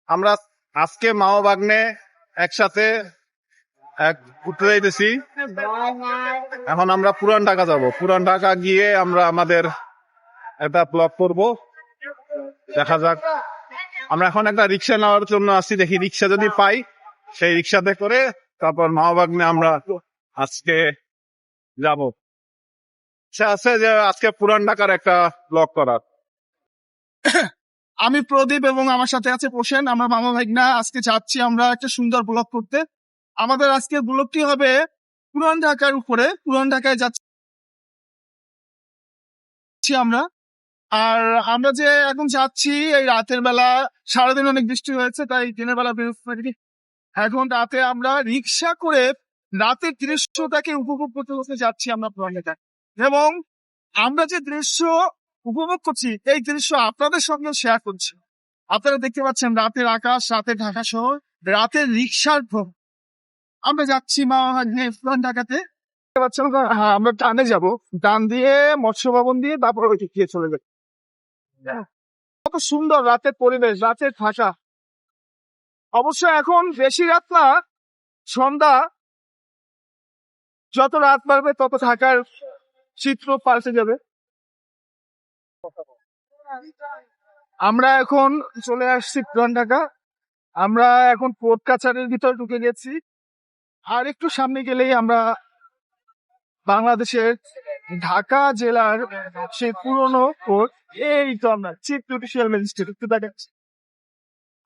আমরা আজকে মা ও ভাগ্নে একসাথে ঘুরতে যাইতেছি। এখন আমরা পুরান ঢাকা যাব। পুরান ঢাকা গিয়ে আমরা আমাদের একটা ব্লগ করব। দেখা যাক। আমরা এখন একটা রিক্সা নেওয়ার জন্য আসছি, দেখি রিক্সা যদি পাই সেই রিক্সাতে করে তারপর মা ও ভাগ্নে আমরা আজকে যাব। সে আছে যে আজকে পুরান ঢাকার একটা ব্লগ করার। আমি প্রদীপ এবং আমার সাথে আছে প্রসেন। আমরা মামা ভাইগনা আজকে যাচ্ছি আমরা একটা সুন্দর ব্লগ করতে। আমাদের আজকের ব্লগটি হবে পুরান ঢাকার উপরে। পুরান ঢাকায় যাচ্ছি আমরা। আর আমরা যে এখন যাচ্ছি এই রাতের বেলা, সারাদিন অনেক বৃষ্টি হয়েছে তাই দিনের বেলা বেরোতে পারিনি। এখন রাতে আমরা রিক্সা করে রাতের দৃশ্যটাকে উপভোগ করতে করতে যাচ্ছি আমরা পুরান ঢাকায়। এবং আমরা যে দৃশ্য উপভোগ করছি এই দৃশ্য আপনাদের সঙ্গে শেয়ার করছি। আপনারা দেখতে পাচ্ছেন রাতের আকাশ, রাতের ঢাকা শহর, রাতের রিক্সার ভ্রমণ। আমরা যাচ্ছি পুরান ঢাকাতে। দেখতে পাচ্ছেন হ্যাঁ, আমরা টানে যাব, টান দিয়ে মৎস্য ভবন দিয়ে তারপর ওইটি গিয়ে চলে যাবে। কত সুন্দর রাতের পরিবেশ, রাতের ঢাকা। অবশ্য এখন বেশি রাত না, সন্ধ্যা। যত রাত বাড়বে তত ঢাকার চিত্র পাল্টে যাবে। আমরা এখন চলে আসছি পুরান ঢাকা। আমরা এখন কোর্ট কাছারির ভিতর ঢুকে গেছি। আর একটু সামনে গেলেই আমরা বাংলাদেশের ঢাকা জেলার সেই পুরনো কোর্ট, এই তো আমরা চিফ জুডিশিয়াল ম্যাজিস্ট্রেট একটু দেখাচ্ছি।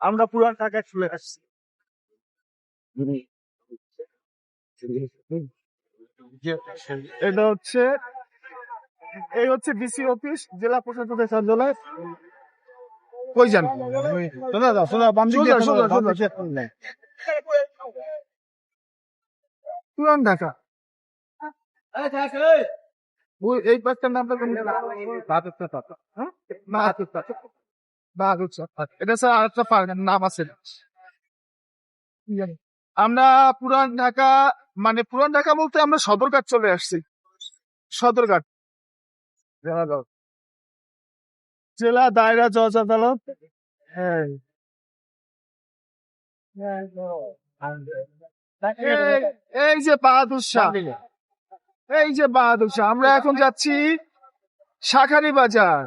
আমরা পুরান ঢাকায় চলে আসছি। এটা হচ্ছে এই হচ্ছে ডিসি অফিস, জেলা প্রশাসনের কার্যালয়। কই যান? পুরান ঢাকা এই পাঁচটার নামটা এটা স্যার আরেকটা পার্কের নাম আছে। আমরা পুরান ঢাকা মানে পুরান ঢাকা বলতে আমরা সদরঘাট চলে আসছি। সদরঘাট জেলা দায়রা জজ আদালত। হ্যাঁ, এই যে বাহাদুর শাহ, এই যে বাহাদুর শাহ। আমরা এখন যাচ্ছি শাঁখারী বাজার।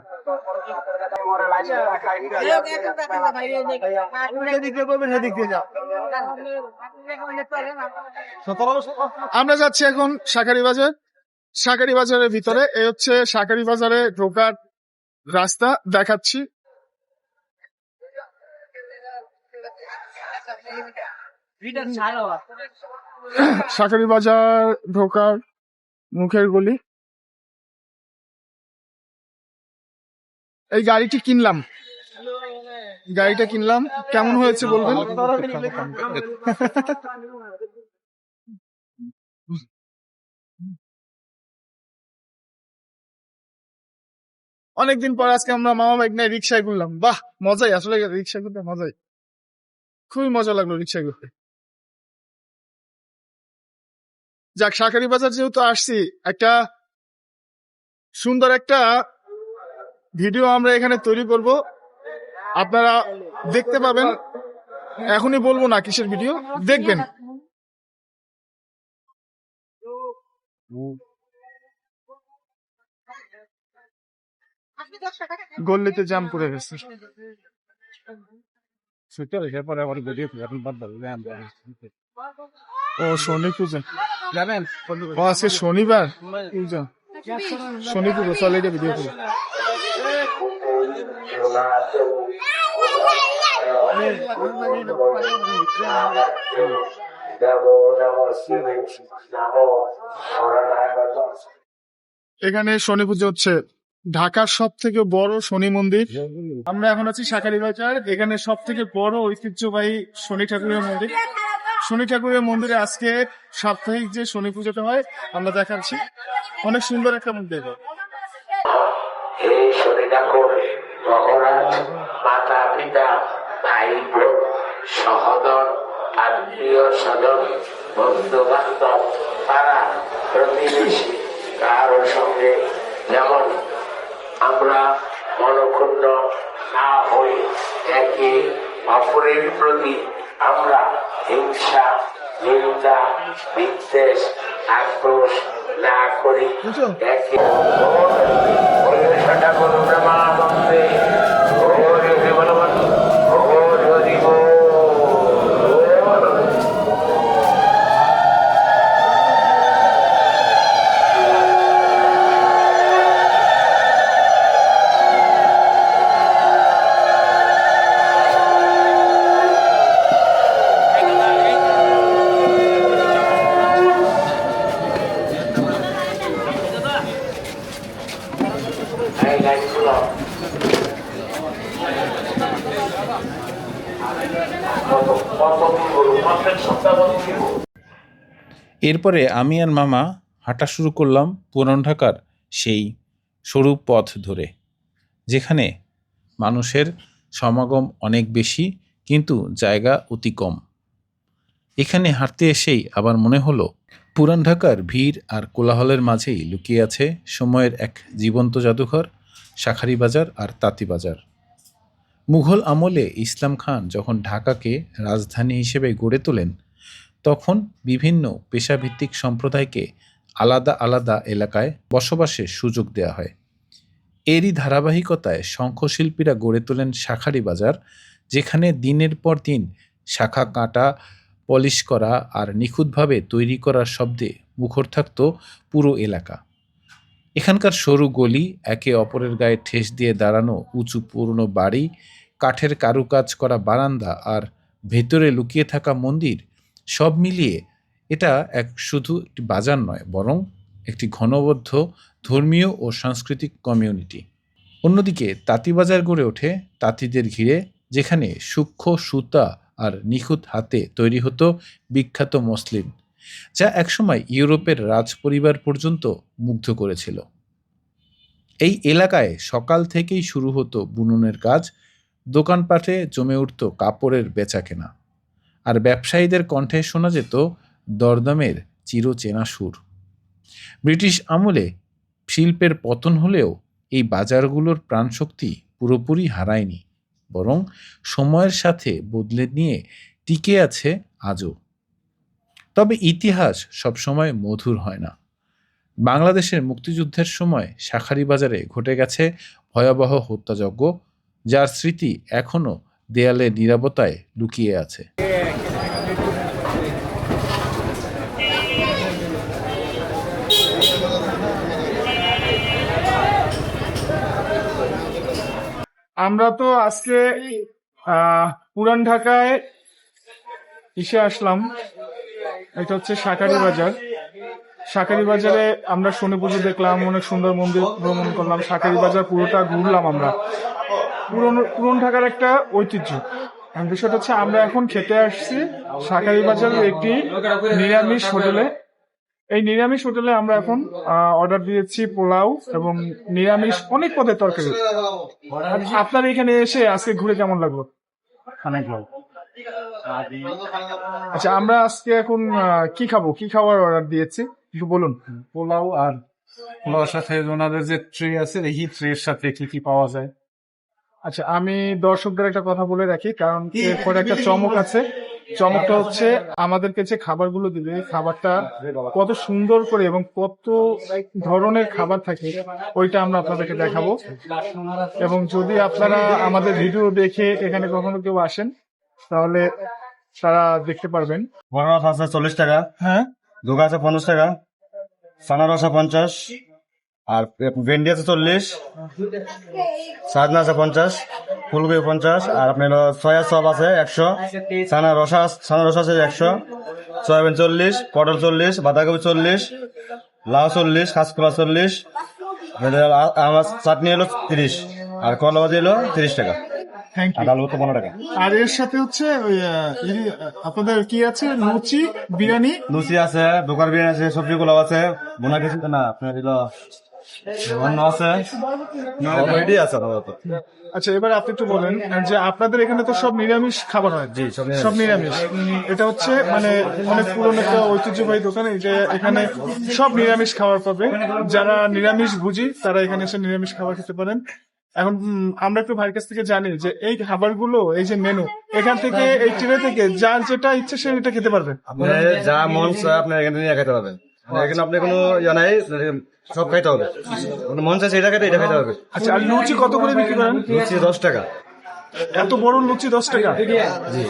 আমরা যাচ্ছি এখন শাঁখারী বাজার। শাঁখারী বাজারের ভিতরে এই হচ্ছে শাঁখারী বাজারে ঢোকার রাস্তা দেখাচ্ছি। শাঁখারী বাজার ঢোকার মুখের গলি। এই গাড়িটা কিনলাম, কেমন হয়েছে বলবেন? অনেকদিন পর আজকে আমরা মামা বাইক নিয়ে রিক্সায় ঘুরলাম। বাহ, মজাই, আসলে রিক্সা ঘুরতে মজাই, খুবই মজা লাগলো রিক্সায় ঘুরতে। যাক, শাঁখারী বাজার যেহেতু আসছি, একটা সুন্দর একটা ভিডিও আমরা এখানে তৈরি করব, আপনারা দেখতে পাবেন। এখনই বলবো না কিসের ভিডিও, দেখবেন। গল্লিতে জ্যাম করে গেছে। ও শনি পূজা, ও আজকে শনিবার পূজা, শনি পুজো। চল এটা ভিডিও করি। এখানে শনি পুজো হচ্ছে, ঢাকার সব থেকে বড় শনি মন্দির। আমরা এখন আছি শাঁখারী বাজার। এখানে সব থেকে বড় ঐতিহ্যবাহী শনি ঠাকুরের মন্দির। শনি ঠাকুরের মন্দিরে আজকে সাপ্তাহিক যে শনি পুজোটা হয় আমরা দেখাচ্ছি। অনেক সুন্দর একটা মন্দির। এই শনি ঠাকুর মহারাজ, মাতা পিতা, ভাই বোন, সহোদর, আত্মীয় স্বজন, বন্ধু বান্ধব, পাড়া প্রতিবেশী কারোর সঙ্গে যেমন আমরা মনক্ষুণ্ণ না হই, একই অপরের প্রতি আমরা হিংসা, নিন্দা, বিদ্বেষ, আক্রোশ না করি। একে পরিবেশনটা করুন ব্রহ্মানন্দে। হরি হরি বল বল, হরি হরি বল। এই লাইনগুলো কত বলুন, প্রত্যেক সপ্তাহ দিব। এরপরে আমি আর মামা হাঁটা শুরু করলাম পুরান ঢাকার সেই সরু পথ ধরে, যেখানে মানুষের সমাগম অনেক বেশি কিন্তু জায়গা অতি কম। এখানে হাঁটতে এসেই আবার মনে হলো পুরান ঢাকার ভিড় আর কোলাহলের মাঝেই লুকিয়ে আছে সময়ের এক জীবন্ত জাদুঘর, শাঁখারীবাজার আর তাঁতীবাজার। মুঘল আমলে ইসলাম খান যখন ঢাকাকে রাজধানী হিসেবে গড়ে তোলেন, তখন বিভিন্ন পেশাভিত্তিক সম্প্রদায়কে আলাদা আলাদা এলাকায় বসবাসের সুযোগ দেওয়া হয়। এরই ধারাবাহিকতায় শঙ্খশিল্পীরা গড়ে তোলেন শাঁখারীবাজার, যেখানে দিনের পর দিন শাঁখা কাটা, পলিশ করা আর নিখুঁতভাবে তৈরি করার শব্দে মুখর থাকত পুরো এলাকা। এখানকার সরু গলি, একে অপরের গায়ে ঠেস দিয়ে দাঁড়ানো উঁচু পুরনো বাড়ি, কাঠের কারুকাজ করা বারান্দা আর ভেতরে লুকিয়ে থাকা মন্দির, সব মিলিয়ে এটা শুধু একটি বাজার নয়, বরং একটি ঘনবদ্ধ ধর্মীয় ও সাংস্কৃতিক কমিউনিটি। অন্যদিকে তাঁতীবাজার গড়ে ওঠে তাঁতিদের ঘিরে, যেখানে সূক্ষ্ম সুতা আর নিখুঁত হাতে তৈরি হতো বিখ্যাত মসলিন, যা একসময় ইউরোপের রাজ পরিবার পর্যন্ত মুগ্ধ করেছিল। এই এলাকায় সকাল থেকেই শুরু হতো বুননের কাজ, দোকানপাটে জমে উঠত কাপড়ের বেচাকেনা, আর ব্যবসায়ীদের কণ্ঠে শোনা যেত দরদামের চিরচেনা সুর। ব্রিটিশ আমলে শিল্পের পতন হলেও এই বাজারগুলোর প্রাণশক্তি পুরোপুরি হারায়নি, বরং সময়ের সাথে বদলে নিয়ে টিকে আছে আজও। তবে ইতিহাস সবসময় মধুর হয় না। বাংলাদেশের মুক্তিযুদ্ধের সময় শাঁখারীবাজারে ঘটে গেছে ভয়াবহ হত্যাযজ্ঞ, যার স্মৃতি এখনও দেয়ালে নীরবতায় লুকিয়ে আছে। আমরা তো আজকে পুরান ঢাকায় এসে আসলাম। এটা হচ্ছে শাঁখারীবাজার। শাঁখারীবাজারে আমরা শনি পুজো দেখলাম, অনেক সুন্দর মন্দির ভ্রমণ করলাম, শাঁখারীবাজার পুরোটা ঘুরলাম আমরা। পুরান ঢাকার একটা ঐতিহ্য। বিষয়টা হচ্ছে আমরা এখন খেতে আসছি শাঁখারীবাজারের একটি নিরামিষ হোটেলে। এই নিরামিষ হোটেলে আমরা এখন অর্ডার দিয়েছি পোলাও এবং নিরামিষ অনেক পদের তরকারি। আপনার এখানে এসে আজকে ঘুরে কেমন লাগলো? অনেক ভালো। আচ্ছা, আমরা আজকে এখন কি খাবো, কি খাবার অর্ডার দিয়েছি একটু বলুন। পোলাও আর পোলাওর সাথে ওনাদের যে ট্রে আছে, এই ট্রের সাথে কি কি পাওয়া যায়? আচ্ছা, আমি দর্শকদের একটা কথা বলে রাখি, কারণ এরপরে একটা চমক আছে। চমকটা হচ্ছে আমাদেরকে যে খাবারগুলো দিবে, খাবারটা কত সুন্দর করে এবং কত ধরনের খাবার থাকে ওইটা আমরা আপনাদেরকে দেখাবো। এবং যদি আপনারা আমাদের ভিডিও দেখে এখানে কখনো কেউ আসেন, তাহলে তারা দেখতে পারবেন। বড় মাছ আছে 40 টাকা, হ্যাঁ, ধোকা আছে 50 টাকা, সানা রসা 50, আর ভেন্ডি আছে 40, সাজনা আছে 50, ফুলকপি 50, আর আপনার সয়া সব আছে 100, সানা রসা আছে 100, সয়াবিন 40, পটল 40, বাঁধাকপি 40, লাউ 40, কাঁচকলা 40, আমার চাটনি হলো 30, আর কলা ভাজি হলো 30 টাকা, থ্যাংক আর ইউ। আলু তো 15 টাকা। আর এর সাথে হচ্ছে ওই আপনাদের কি আছে, লুচি, বিরিয়ানি। লুচি আছে, দোকান বিরিয়ানি আছে, সবজি গুলো আছে, বোনা কিছু না আপনার অন্য আছে, রেডি আছে আপাতত। আচ্ছা, এবার আপনি একটু বলেন যে আপনাদের এখানে তো সব নিরামিষ খাবার হয়। জি, সব নিরামিষ। সব নিরামিষ। এটা হচ্ছে মানে অনেক পুরনো একটা ঐতিহ্যবাহী দোকান। এই যে এখানে সব নিরামিষ খাবার পাবে। যারা নিরামিষ ভুজি তারা এখানে এসে নিরামিষ খাবার খেতে পারেন। এখন আমরা একটু ভাইয়ের কাছ থেকে জানি যে এই খাবারগুলো, এই যে মেনু, এখান থেকে এই ট্রে থেকে যার যেটা ইচ্ছে সে এটা খেতে পারবে। আপনার যা মন চায় আপনি এখানে নিয়ে খেতে পারবেন, এখানে আপনি কোনো ইয়ে নাই, সব খাইতে হবে, কোনো মন চাইছে এটা খেতে, এটা খেতে হবে। আচ্ছা, আর লুচি কত করে বিক্রি করেন? লুচি 10 টাকা, এত বড় লুচি 10 টাকা?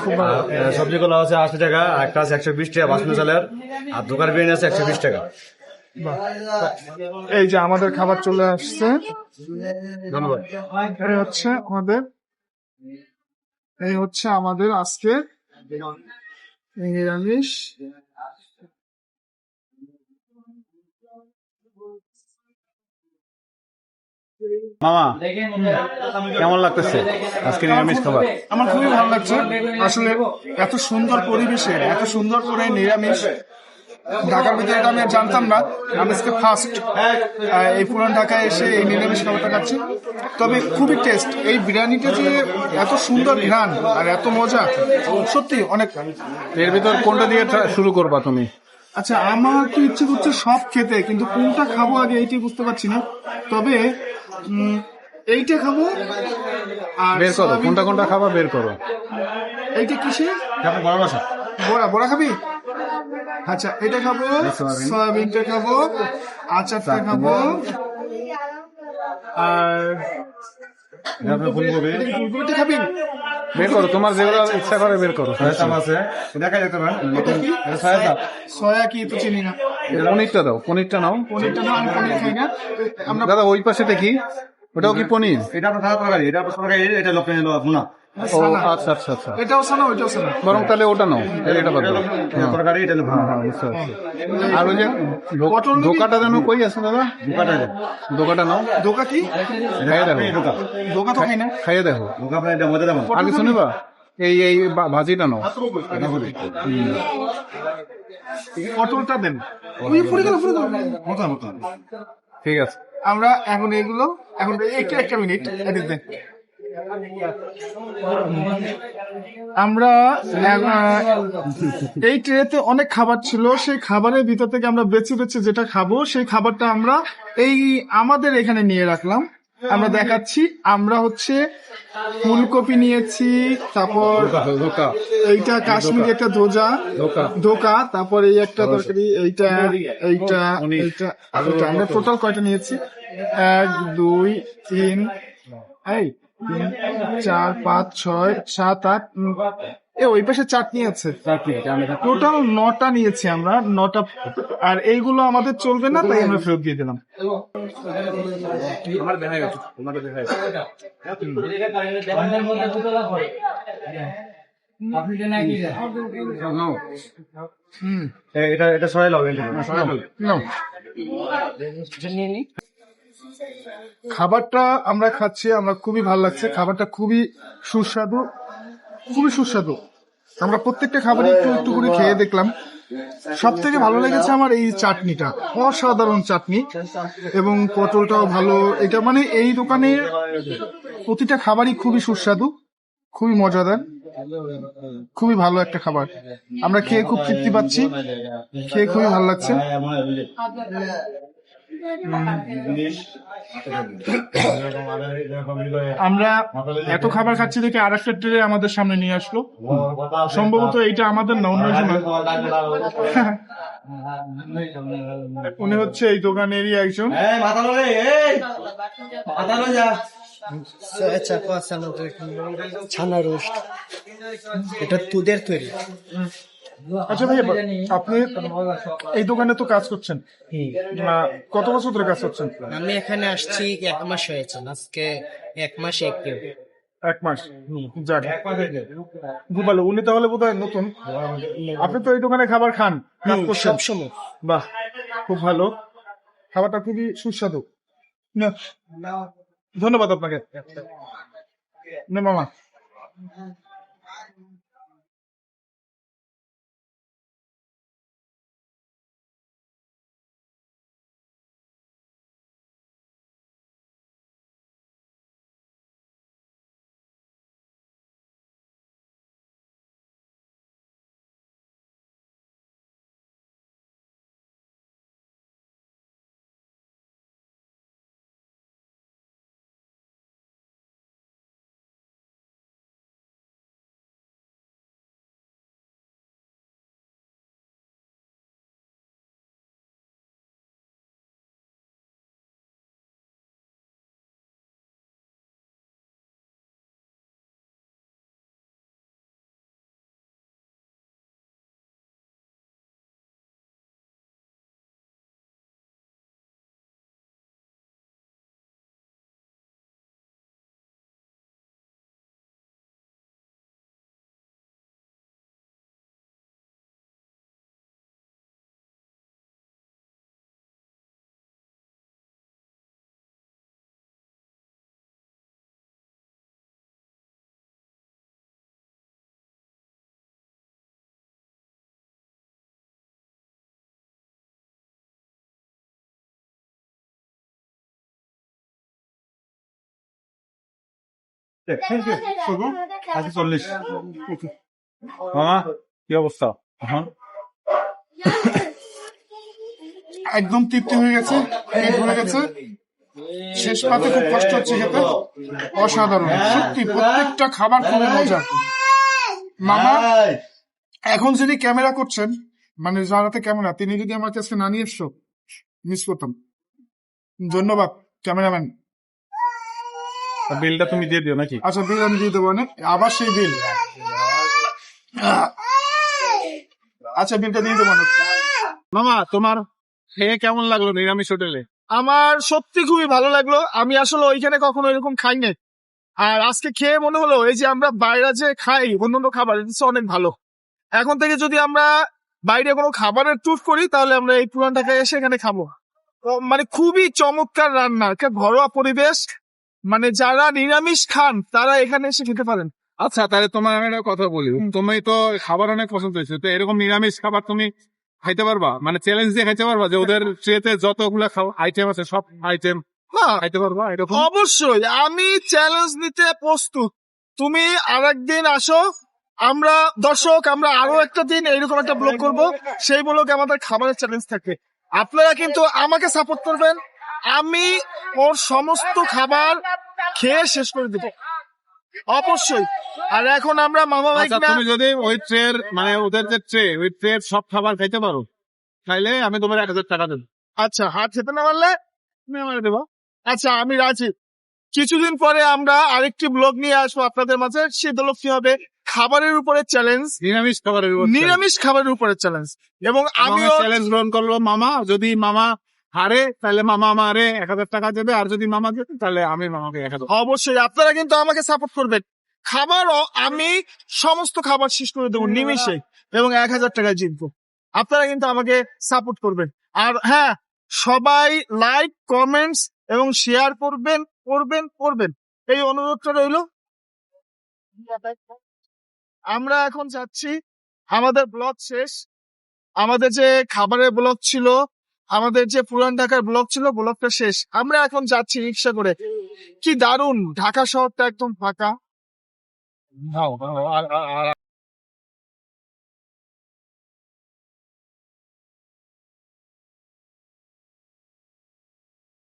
খুব ভালো। সবজিগুলো আছে 80 টাকা, একটা আছে 120 টাকা বাসমতি চালের, আর দোকান বিরিয়ানি আছে 120 টাকা। বাহ। এই যে আমাদের খাবার চলে আসছে। ধন্যবাদ। এই হচ্ছে আমাদের আজকে নিরামিষ। মামা কেমন লাগতেছে আজকে নিরামিষ খাবার? আমার খুবই ভালো লাগছে। আসলে এত সুন্দর পরিবেশে এত সুন্দর করে নিরামিষ ঢাকার ভিতরে এটা আমি আর জানতাম না। আমি আজকে ফার্স্ট এই পুরান ঢাকায় এসে এই নিরামিষ খাবারটা খাচ্ছি। তবে খুবই টেস্ট। এই বিরিয়ানিটা যে এত সুন্দর ঘ্রাণ আর এত মজা, সত্যি অনেক। এর ভিতর কোনটা দিয়ে শুরু করবা তুমি? আচ্ছা, আমার তো ইচ্ছে করছে সব খেতে, কিন্তু কোনটা খাবো আগে এইটাই বুঝতে পারছি না। তবে এইটা খাবো। আর বের করো কোনটা কোনটা খাবা, বের করো। এইটা কিসে? আপনি বড় বাসা বড়া বড়া খাবি? আচ্ছা, এটা খাবো, সয়াবিনটা খাবো, আচারটা খাবো, আর আপনি ফুলকপি ফুলকপিটা খাবি? বের করো, তোমার যেগুলো ইচ্ছা করে বের করো। সয়াচাপ আছে, এটা খাই যেতে পারেন। এটা কি? এটা সয়াচাপ। সয়া কি তো চিনি না। পনিরটা দাও, পনিরটা নাও। পনিরটা না, আমি পনির খাই না। আমরা দাদা ওই পাশেটা কি? ওটাও কি পনির? এটা আপনার সাদা তরকারি, এটা আপনার তরকারি, এটা লোক নিয়ে নেওয়া ভুনা। ও আচ্ছা আচ্ছা আচ্ছা, এটাও সানা, ওইটাও সানা। বরং তাহলে ওটা নাও, এটা বাদ দাও। এটা তরকারি, এটা ভুনা। বুঝতে পারছি। আর ওই যে দোকাটা যেন কই আছে দাদা? দোকানটা এটা। দোকাটা নাও, দোকা কি? খাইয়ে দেখো, দোকান। দোকা তো খাই না। খাইয়ে দেখো। দোকান আপনার এটা মজা দেবেন। আগে শুনিবা এই এই ভাজিটা নাও। পটলটা দেন। ওই পুরি গেল, পুরি গেল। ঠিক আছে। আমরা এখন এগুলো, এখন একটা মিনিট এদিক দেন। আমরা এই ট্রেতে অনেক খাবার ছিল, সেই খাবারের ভিতর থেকে আমরা বেছে বেছে যেটা খাবো সেই খাবারটা আমরা এই আমাদের এখানে নিয়ে রাখলাম। আমরা দেখাচ্ছি। আমরা হচ্ছে ফুলকপি নিয়েছি, তারপর এইটা কাশ্মীরি একটা ধোকা, তারপর এই একটা তরকারি, এইটা এইটা এইটা এইটা। আমরা টোটাল কয়টা নিয়েছি? 1 2 3 এই 3 4 5 6 7 8 ওই পাশে চাটনি আছে। টোটাল 9টা নিয়েছি আমরা, 9টা। আর এইগুলো আমাদের চলবে না, তাই আমরা ফেরত দিয়ে দিলাম। এটা সরাই লবেন। নাও। খাবারটা আমরা খাচ্ছি, আমরা খুবই ভালো লাগছে। খাবারটা খুবই সুস্বাদু, খুবই সুস্বাদু। আমরা প্রত্যেকটা খাবারই একটু একটু করে খেয়ে দেখলাম। সব থেকে ভালো লেগেছে আমার এই চাটনিটা, অসাধারণ চাটনি, এবং পটলটাও ভালো। এটা মানে এই দোকানের প্রতিটা খাবারই খুবই সুস্বাদু, খুবই মজাদার, খুবই ভালো একটা খাবার। আমরা খেয়ে খুব তৃপ্তি পাচ্ছি, খেয়ে খুবই ভালো লাগছে। আমরা এত খাবার খাচ্ছি দেখে আর একটা ট্রে আমাদের সামনে নিয়ে আসলো। সম্ভবত এইটা আমাদের না, অন্য জনের। উনি হচ্ছে এই দোকানেরই একজন। চাকু আছে আমাদের ছানা রোস্ট, এটা দুধের তৈরি। আচ্ছা ভাই, আপনি এই দোকানে তো কাজ করছেন, কত বছর ধরে কাজ করছেন? আমি এখানে আসছি 1 মাস হয়েছে, আজকে 1 মাস 1 দিন। 1 মাস? যাক, খুব ভালো। উনি তাহলে বোধহয় নতুন। আপনি তো এই দোকানে খাবার খান, কাজ করছেন? সবসময়। বাহ, খুব ভালো। খাবারটা খুবই সুস্বাদু। না, ধন্যবাদ আপনাকে। না মামা। আশি 40। মামা কি অবস্থা এখন? একদম তৃপ্তি হয়ে গেছে, পেট ভরে গেছে। শেষ পাতে খুব কষ্ট হচ্ছে খেতে, অসাধারণ সত্যি, প্রত্যেকটা খাবার খুবই মজা। মামা এখন যিনি ক্যামেরা করছেন, মানে যার হাতে ক্যামেরা, তিনি যদি আমার কাছে না নিয়ে এসছো মিস করতাম। ধন্যবাদ ক্যামেরাম্যান। বিলটা তুমি দিয়ে দিও নাকি? আচ্ছা বিল আমি দিয়ে দেবো, আবার সেই বিল। আচ্ছা বিলটা দিয়ে দেবো। মামা তোমার খেয়ে কেমন লাগলো নিরামিষ হোটেলে? আমার সত্যি খুবই ভালো লাগলো। আমি আসলে ওইখানে কখনো এরকম খাই নাই, আর আজকে খেয়ে মনে হলো এই যে আমরা বাইরে যে খাই অন্যান্য খাবার, এটা হচ্ছে অনেক ভালো। এখন থেকে যদি আমরা বাইরে কোনো খাবারের ট্যুর করি তাহলে আমরা এই পুরান ঢাকায় এসে এখানে খাবো। তো মানে খুবই চমৎকার রান্না, একটা ঘরোয়া পরিবেশ, মানে যারা নিরামিষ খান তারা এখানে এসে খেতে পারেন। আচ্ছা তাহলে তোমার আমি একটা কথা বলি, তুমি তো খাবার অনেক পছন্দ হয়েছে, তো এরকম নিরামিষ খাবার তুমি খাইতে পারবা? মানে চ্যালেঞ্জ দিয়ে খাইতে পারবা যে ওদের ট্রেতে যতগুলা আইটেম আছে সব আইটেম হ্যাঁ খাইতে পারবা এরকম? অবশ্যই, আমি চ্যালেঞ্জ নিতে প্রস্তুত। তুমি আরেকদিন আসো, আমরা দর্শক আমরা আরো একটা দিন এইরকম একটা ব্লগ করব, সেই ব্লগে আমাদের খাবারের চ্যালেঞ্জ থাকবে। আপনারা কিন্তু আমাকে সাপোর্ট করবেন, আমি ওর সমস্ত খাবার খেয়ে শেষ করে দেব অবশ্যই। আর এখন আমরা মামা ভাই আচ্ছা তুমি যদি ওই ট্রের মানে ওদের যে ট্রে, ওই ট্রের সব খাবার খাইতে পারো তাইলে আমি তোমার 1000 টাকা দেবো। আচ্ছা হাত খেতে না পারলে তুমি আমার দেবো। আচ্ছা আমি রাজি। কিছুদিন পরে আমরা আরেকটি ব্লগ নিয়ে আসবো আপনাদের মাঝে, সেটা হলো কি হবে, খাবারের উপরে চ্যালেঞ্জ, নিরামিষ খাবারের উপর নিরামিষ খাবারের উপরে চ্যালেঞ্জ। এবং আমিও চ্যালেঞ্জ গ্রহণ করলো মামা, যদি মামা হারে তাহলে মামা আমারে 1000 টাকা দেবে, আর যদি মামা দেবে তাহলে আমি মামাকে 1000। অবশ্যই আপনারা কিন্তু আমাকে সাপোর্ট করবেন। খাবারও আমি সমস্ত খাবার শেষ করে দেবো নিমিষে, এবং 1000 টাকায় জিতবো। আপনারা কিন্তু আমাকে সাপোর্ট করবেন। আর হ্যাঁ, সবাই লাইক কমেন্টস এবং শেয়ার করবেন করবেন করবেন, এই অনুরোধটা রইল। আমরা এখন যাচ্ছি, আমাদের ব্লগ শেষ। আমাদের যে খাবারের ব্লগ ছিল, আমাদের যে পুরান ঢাকার ব্লগ ছিল, ব্লগটা শেষ। আমরা এখন যাচ্ছি রিক্সা করে। কি দারুণ, ঢাকা শহরটা একদম ফাঁকা।